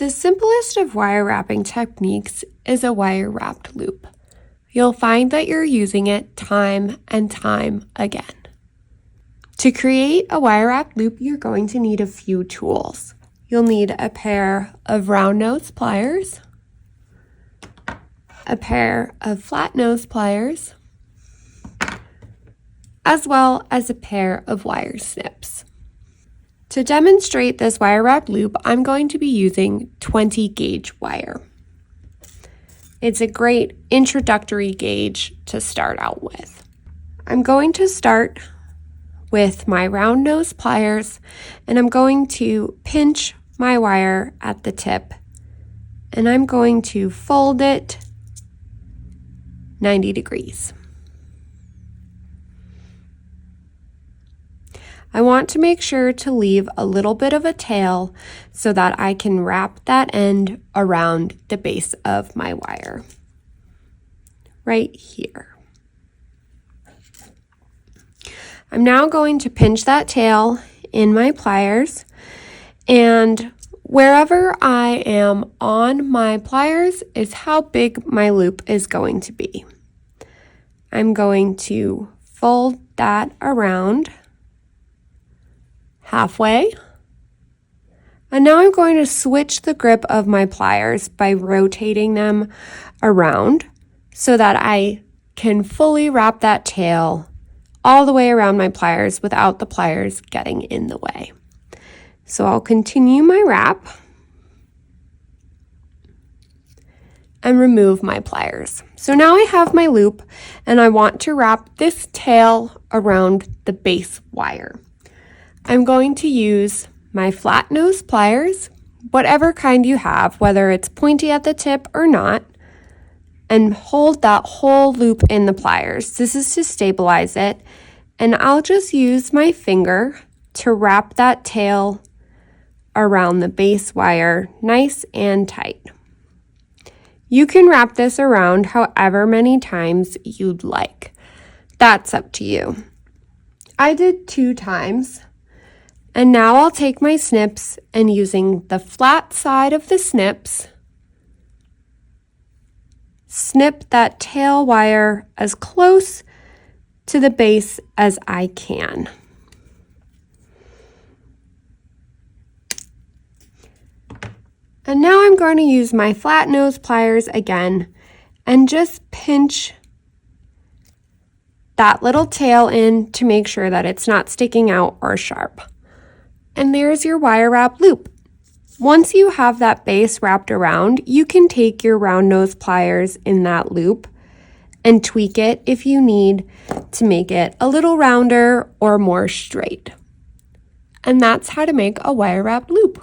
The simplest of wire wrapping techniques is a wire wrapped loop. You'll find that you're using it time and time again. To create a wire wrapped loop, you're going to need a few tools. You'll need a pair of round nose pliers, a pair of flat nose pliers, as well as a pair of wire snips. To demonstrate this wire wrapped loop, I'm going to be using 20 gauge wire. It's a great introductory gauge to start out with. I'm going to start with my round nose pliers, and I'm going to pinch my wire at the tip, and I'm going to fold it 90 degrees. I want to make sure to leave a little bit of a tail so that I can wrap that end around the base of my wire, right here. I'm now going to pinch that tail in my pliers, and wherever I am on my pliers is how big my loop is going to be. I'm going to fold that around halfway. And now I'm going to switch the grip of my pliers by rotating them around so that I can fully wrap that tail all the way around my pliers without the pliers getting in the way. So I'll continue my wrap and remove my pliers. So now I have my loop, and I want to wrap this tail around the base wire. I'm going to use my flat nose pliers, whatever kind you have, whether it's pointy at the tip or not, and hold that whole loop in the pliers. This is to stabilize it, and I'll just use my finger to wrap that tail around the base wire nice and tight. You can wrap this around however many times you'd like. That's up to you. I did 2 times. And now I'll take my snips, and using the flat side of the snips, snip that tail wire as close to the base as I can. And now I'm going to use my flat nose pliers again and just pinch that little tail in to make sure that it's not sticking out or sharp. And there's your wire wrap loop. Once you have that base wrapped around, you can take your round nose pliers in that loop and tweak it if you need to make it a little rounder or more straight. And that's how to make a wire wrap loop.